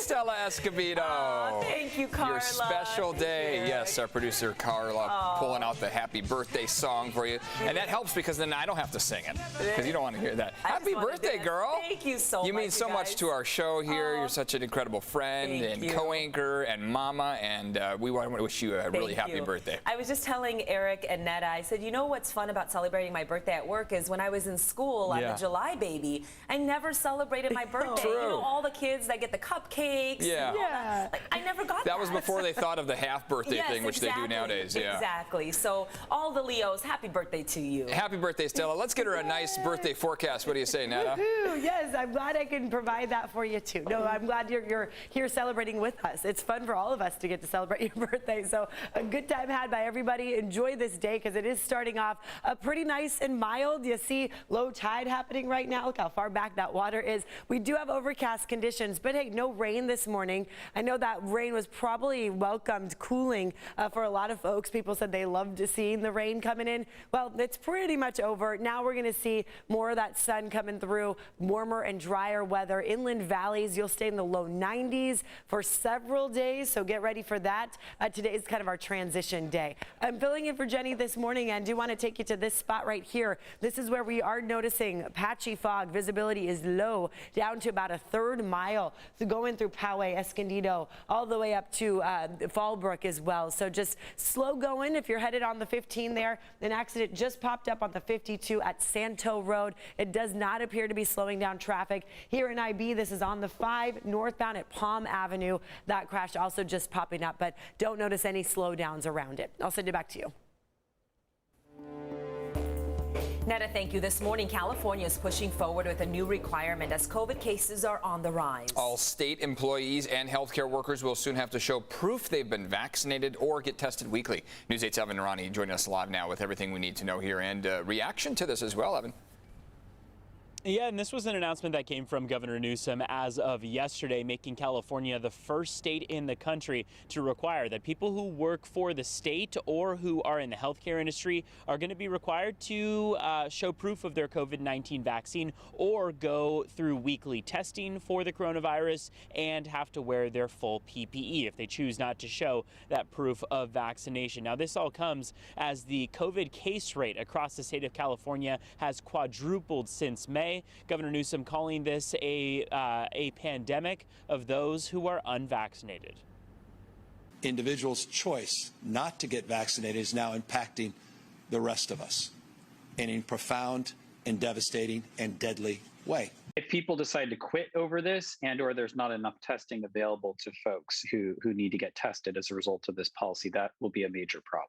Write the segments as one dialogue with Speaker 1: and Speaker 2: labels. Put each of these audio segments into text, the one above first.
Speaker 1: Stella Escobedo.
Speaker 2: Thank you, Carla.
Speaker 1: Your special day. Yes, our producer Carla pulling out the happy birthday song for you. And that helps because then I don't have to sing it because you don't want to hear that. Happy birthday, girl.
Speaker 2: Thank you so much.
Speaker 1: You mean so much to our show here. You're such an incredible friend and co-anchor and mama, and we want to wish you a really happy birthday.
Speaker 2: I was just telling Eric and Netta, I said, you know what's fun about celebrating my birthday at work is when I was in school, I'm a July baby, I never celebrated my birthday.
Speaker 1: True.
Speaker 2: You know, all the kids that get the cupcakes.
Speaker 1: Yeah.
Speaker 2: Like, I never got that.
Speaker 1: That was before they thought of the half birthday thing, which they do nowadays. Yeah.
Speaker 2: Exactly. So all the Leos, happy birthday to you.
Speaker 1: Happy birthday, Stella. Let's get her a nice birthday forecast. What do you say, Netta?
Speaker 3: Yes, I'm glad I can provide that for you too. No, I'm glad you're here celebrating with us. It's fun for all of us to get to celebrate your birthday. So a good time had by everybody. Enjoy this day because it is starting off pretty nice and mild. You see low tide happening right now. Look how far back that water is. We do have overcast conditions, but hey, no rain this morning. I know that rain was probably welcomed cooling for a lot of folks. People said they loved seeing the rain coming in. Well, it's pretty much over. Now we're going to see more of that sun coming through, warmer and drier weather. Inland valleys, you'll stay in the low 90s for several days, so get ready for that. Today is kind of our transition day. I'm filling in for Jenny this morning and do want to take you to this spot right here. This is where we are noticing patchy fog. Visibility is low, down to about a third mile. So going through Poway, Escondido, all the way up to Fallbrook as well. So just slow going if you're headed on the 15 there. An accident just popped up on the 52 at Santo Road. It does not appear to be slowing down traffic. Here in IB, this is on the 5 northbound at Palm Avenue. That crash also just popping up, but don't notice any slowdowns around it. I'll send it back to you.
Speaker 2: Netta, thank you. This morning, California is pushing forward with a new requirement as COVID cases are on the rise. All
Speaker 1: state employees and healthcare workers will soon have to show proof they've been vaccinated or get tested weekly. News 8's Evan Narani joining us live now with everything we need to know here and reaction to this as well, Evan.
Speaker 4: Yeah, and this was an announcement that came from Governor Newsom as of yesterday, making California the first state in the country to require that people who work for the state or who are in the healthcare industry are going to be required to show proof of their COVID-19 vaccine or go through weekly testing for the coronavirus and have to wear their full PPE if they choose not to show that proof of vaccination. Now, this all comes as the COVID case rate across the state of California has quadrupled since May. Governor Newsom calling this a pandemic of those who are unvaccinated.
Speaker 5: Individuals' choice not to get vaccinated is now impacting the rest of us in a profound and devastating and deadly way.
Speaker 6: If people decide to quit over this or there's not enough testing available to folks who need to get tested as a result of this policy, that will be a major problem.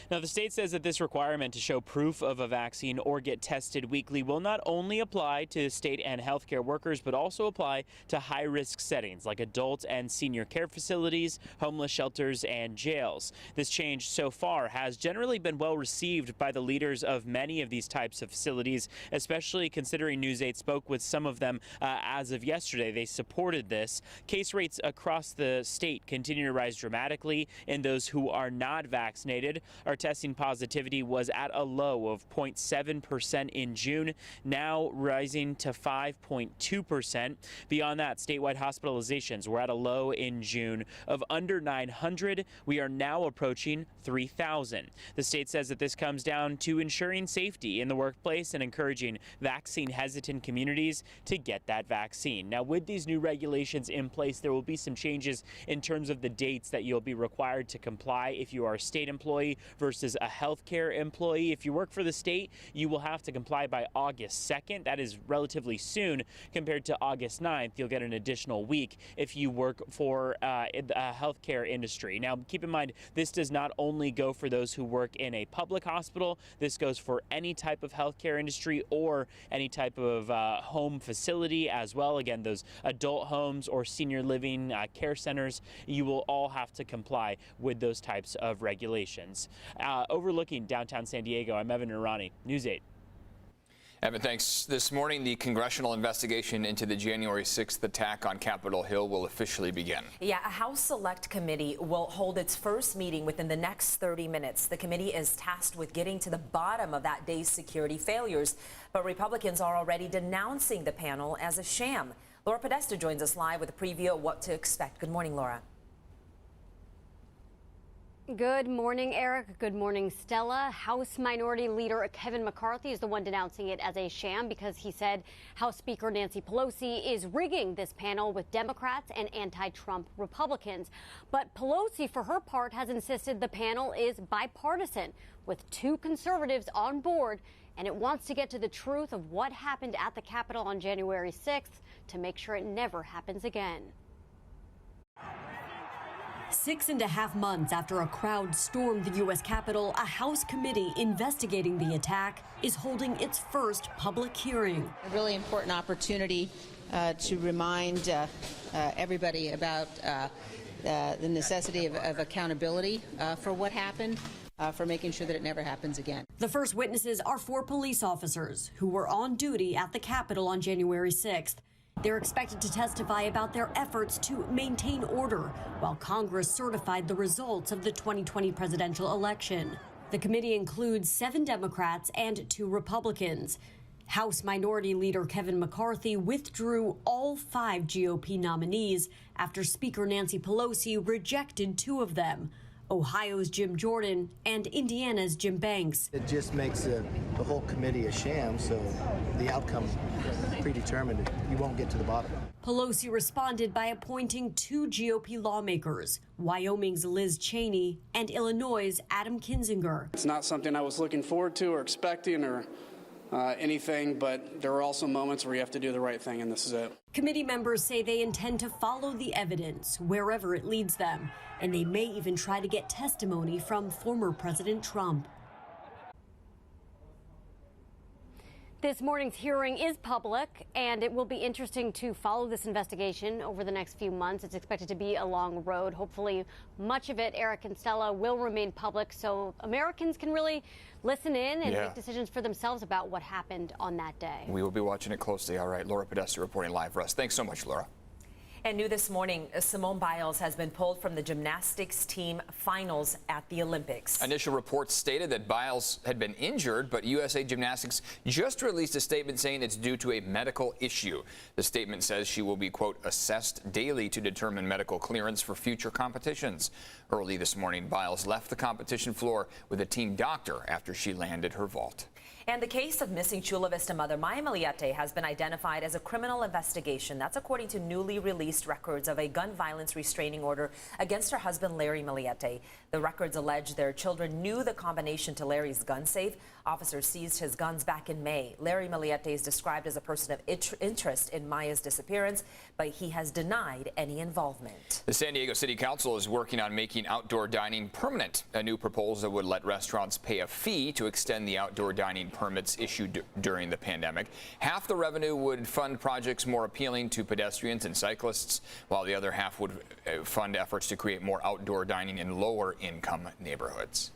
Speaker 4: Now, the state says that this requirement to show proof of a vaccine or get tested weekly will not only apply to state and healthcare workers, but also apply to high-risk settings like adult and senior care facilities, homeless shelters, and jails. This change so far has generally been well received by the leaders of many of these types of facilities, especially considering News 8 spoke with some of them as of yesterday. They supported this. Case rates across the state continue to rise dramatically in those who are not vaccinated. Our testing positivity was at a low of 0.7% in June, now rising to 5.2%. Beyond that, statewide hospitalizations were at a low in June of under 900. We are now approaching 3,000. The state says that this comes down to ensuring safety in the workplace and encouraging vaccine-hesitant communities to get that vaccine. Now, with these new regulations in place, there will be some changes in terms of the dates that you'll be required to comply if you are a state employee versus a healthcare employee. If you work for the state, you will have to comply by August 2nd. That is relatively soon compared to August 9th. You'll get an additional week if you work for a healthcare industry. Now, keep in mind, this does not only go for those who work in a public hospital. This goes for any type of healthcare industry or any type of home facility as well. Again, those adult homes or senior living care centers, you will all have to comply with those types of regulations. Overlooking downtown San Diego, I'm Evan Narani, News 8.
Speaker 1: Evan, thanks. This morning, the congressional investigation into the January 6th attack on Capitol Hill will officially begin.
Speaker 2: Yeah, a House Select Committee will hold its first meeting within the next 30 minutes. The committee is tasked with getting to the bottom of that day's security failures, but Republicans are already denouncing the panel as a sham. Laura Podesta joins us live with a preview of what to expect. Good morning, Laura.
Speaker 7: Good morning, Eric. Good morning, Stella. House Minority Leader Kevin McCarthy is the one denouncing it as a sham because he said House Speaker Nancy Pelosi is rigging this panel with Democrats and anti-Trump Republicans. But Pelosi, for her part, has insisted the panel is bipartisan with 2 conservatives on board, and it wants to get to the truth of what happened at the Capitol on January 6th to make sure it never happens again.
Speaker 8: 6.5 months after a crowd stormed the U.S. Capitol, a House committee investigating the attack is holding its first public hearing.
Speaker 9: A really important opportunity to remind everybody about the necessity of accountability for what happened, for making sure that it never happens again.
Speaker 8: The first witnesses are 4 police officers who were on duty at the Capitol on January 6th. They're expected to testify about their efforts to maintain order while Congress certified the results of the 2020 presidential election. The committee includes 7 Democrats and 2 Republicans. House Minority Leader Kevin McCarthy withdrew all 5 GOP nominees after Speaker Nancy Pelosi rejected 2 of them, Ohio's Jim Jordan and Indiana's Jim Banks.
Speaker 10: It just makes the whole committee a sham, so the outcome predetermined. You won't get to the bottom.
Speaker 8: Pelosi responded by appointing 2 GOP lawmakers, Wyoming's Liz Cheney and Illinois' Adam Kinzinger.
Speaker 11: It's not something I was looking forward to or expecting or anything, but there are also moments where you have to do the right thing, and this is it.
Speaker 8: Committee members say they intend to follow the evidence wherever it leads them, and they may even try to get testimony from former President Trump.
Speaker 7: This morning's hearing is public, and it will be interesting to follow this investigation over the next few months. It's expected to be a long road. Hopefully, much of it, Eric and Stella, will remain public so Americans can really listen in and make decisions for themselves about what happened on that day.
Speaker 1: We will be watching it closely. All right, Laura Podesta reporting live for us. Thanks so much, Laura.
Speaker 2: And new this morning, Simone Biles has been pulled from the gymnastics team finals at the Olympics.
Speaker 1: Initial reports stated that Biles had been injured, but USA Gymnastics just released a statement saying it's due to a medical issue. The statement says she will be, quote, assessed daily to determine medical clearance for future competitions. Early this morning, Biles left the competition floor with a team doctor after she landed her vault.
Speaker 2: And the case of missing Chula Vista mother Maya Miliete has been identified as a criminal investigation. That's according to newly released records of a gun violence restraining order against her husband, Larry Miliete. The records allege their children knew the combination to Larry's gun safe. Officers seized his guns back in May. Larry Miliete is described as a person of interest in Maya's disappearance, but he has denied any involvement.
Speaker 1: The San Diego City Council is working on making outdoor dining permanent. A new proposal would let restaurants pay a fee to extend the outdoor dining permits issued during the pandemic. Half the revenue would fund projects more appealing to pedestrians and cyclists, while the other half would fund efforts to create more outdoor dining in lower income neighborhoods.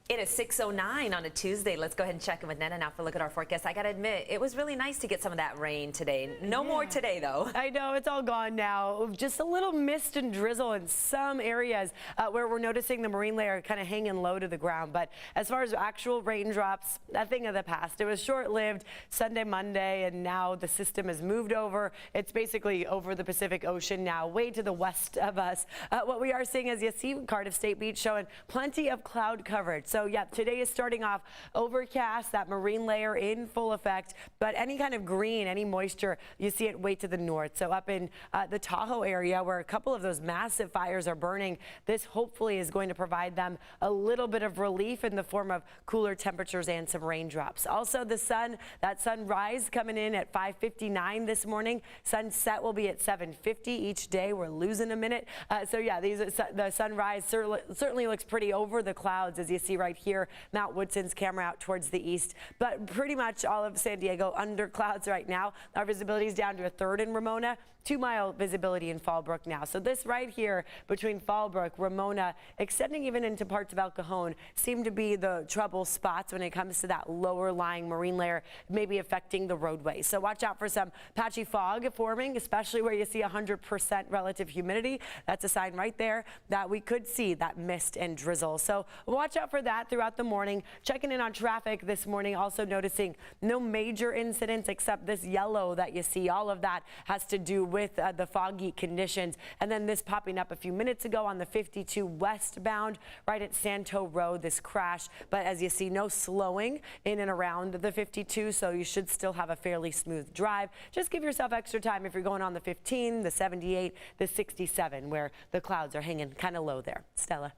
Speaker 2: It is 6:09 on a Tuesday. Let's go ahead and check in with Nana now for a look at our forecast. I got to admit, it was really nice to get some of that rain today. No more today, though.
Speaker 3: I know, it's all gone now. Just a little mist and drizzle in some areas where we're noticing the marine layer kind of hanging low to the ground. But as far as actual raindrops, a thing of the past. It was short-lived Sunday, Monday, and now the system has moved over. It's basically over the Pacific Ocean now, way to the west of us. What we are seeing, as you see, Cardiff State Beach showing plenty of cloud coverage. So yeah, today is starting off overcast, that marine layer in full effect, but any kind of green, any moisture, you see it way to the north. So up in the Tahoe area where a couple of those massive fires are burning, this hopefully is going to provide them a little bit of relief in the form of cooler temperatures and some raindrops. Also the sun, that sunrise coming in at 5:59 this morning. Sunset will be at 7:50 each day. We're losing a minute. So yeah, the sunrise certainly looks pretty over the clouds, as you see right here. Mount Woodson's camera out towards the east, but pretty much all of San Diego under clouds right now. Our visibility is down to a third in Ramona. 2-mile visibility in Fallbrook now. So this right here between Fallbrook, Ramona, extending even into parts of El Cajon, seem to be the trouble spots when it comes to that lower lying marine layer, maybe affecting the roadway. So watch out for some patchy fog forming, especially where you see 100% relative humidity. That's a sign right there that we could see that mist and drizzle. So watch out for that. that throughout the morning. Checking in on traffic this morning, also noticing no major incidents except this yellow that you see. All of that has to do with the foggy conditions. And then this popping up a few minutes ago on the 52 westbound right at Santo Road, this crash. But as you see, no slowing in and around the 52, so you should still have a fairly smooth drive. Just give yourself extra time if you're going on the 15, the 78, the 67, where the clouds are hanging kind of low there. Stella.